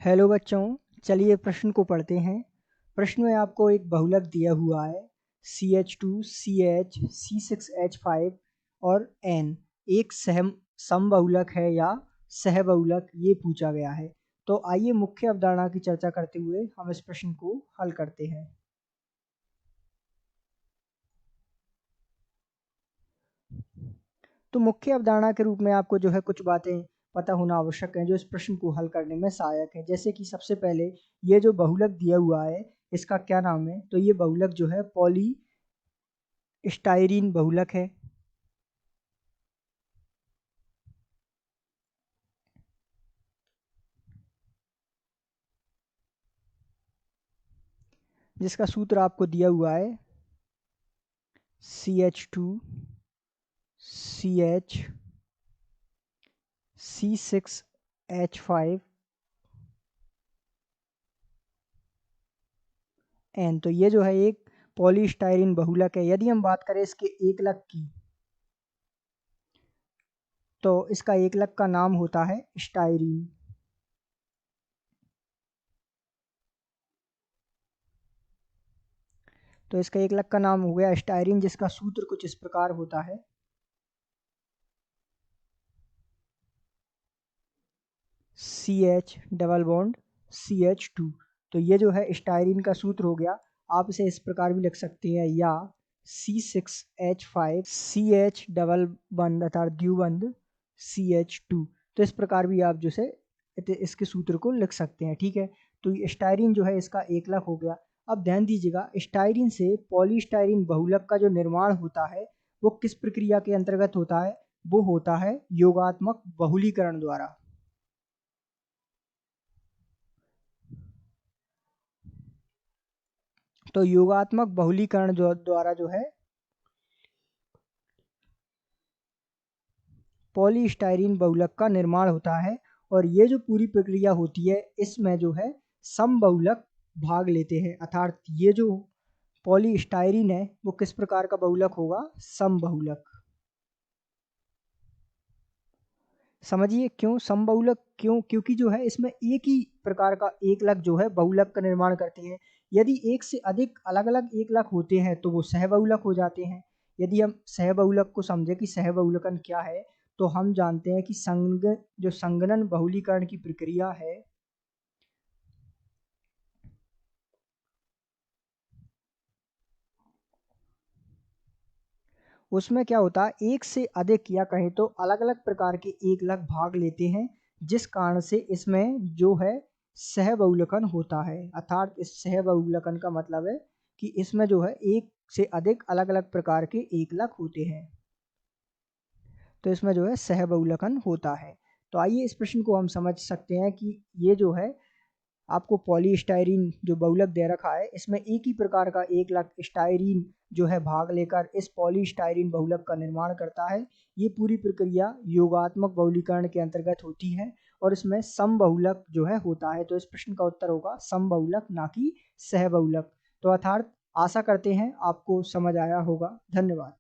Hello बच्चों, चलिए प्रश्न को पढ़ते हैं। प्रश्न में आपको एक बहुलक दिया हुआ है CH2, CH, C6H5 और N एक समबहुलक है या सहबहुलक, ये पूछा गया है। तो आइए मुख्य अवधारणा की चर्चा करते हुए हम इस प्रश्न को हल करते हैं। तो मुख्य अवधारणा के रूप में आपको जो है कुछ बातें पता होना आवश्यक है जो इस प्रश्न को हल करने में सहायक है। जैसे कि सबसे पहले ये जो बहुलक दिया हुआ है इसका क्या नाम है, तो ये बहुलक जो है पॉली स्टाइरीन बहुलक है। जिसका सूत्र आपको दिया हुआ है CH2, CH, C6H5 N। तो ये जो है एक पॉलीस्टाइरीन बहुलक है। यदि हम बात करें इसके एकलक की, तो इसका एकलक का नाम होता है स्टाइरीन। तो इसका एकलक का नाम हो गया स्टाइरीन, जिसका सूत्र कुछ इस प्रकार होता है CH डबल बॉन्ड CH2। तो ये जो है स्टाइरीन का सूत्र हो गया। आप इसे इस प्रकार भी लिख सकते हैं, या C6H5 CH डबल बंद अर्थात द्विबंध CH2। तो इस प्रकार भी आप जो से इसके सूत्र को लिख सकते हैं। ठीक है, तो स्टाइरीन जो है इसका एकलक हो गया। अब ध्यान दीजिएगा, स्टाइरीन से पॉलीस्टाइरीन बहुलक का जो निर्माण होता है वो किस प्रक्रिया के अंतर्गत होता है? वो होता है योगात्मक बहुलीकरण द्वारा। तो योगात्मक बहुलीकरण जो द्वारा जो है पॉलीस्टाइरीन बहुलक का निर्माण होता है। और ये जो पूरी प्रक्रिया होती है इसमें जो है समबहुलक भाग लेते हैं, अर्थात ये जो पॉलीस्टाइरीन है वो किस प्रकार का बहुलक होगा? समबहुलक। समझिए क्यों समबहुलक, क्योंकि जो है इसमें एक ही प्रकार का एकलक जो है बहुलक का निर्माण करते हैं। यदि एक से अधिक अलग अलग एकलक होते हैं तो वो सहबहुलक हो जाते हैं। यदि हम सहबहुलक को समझे कि सहबहुलकन क्या है, तो हम जानते हैं कि जो संगनन बहुलीकरण की प्रक्रिया है उसमें क्या होता है, एक से अधिक या कहें तो अलग अलग प्रकार के एकलक भाग लेते हैं, जिस कारण से इसमें जो है सहबहुलकन होता है। अर्थात इस सहबहुलकन का मतलब है कि इसमें जो है एक से अधिक अलग अलग प्रकार के एकलक होते हैं, तो इसमें जो है सहबहुलकन होता है। तो आइए इस प्रश्न को हम समझ सकते हैं कि ये जो है आपको पॉलीस्टाइरीन जो बहुलक दे रखा है इसमें एक ही प्रकार का एकलक स्टाइरीन जो है भाग लेकर इस पॉलीस्टाइरीन बहुलक का निर्माण करता है। ये पूरी प्रक्रिया योगात्मक बहुलीकरण के अंतर्गत होती है और इसमें समबहुलक जो है होता है। तो इस प्रश्न का उत्तर होगा समबहुलक, ना कि सहबहुलक। तो अर्थात आशा करते हैं आपको समझ आया होगा। धन्यवाद।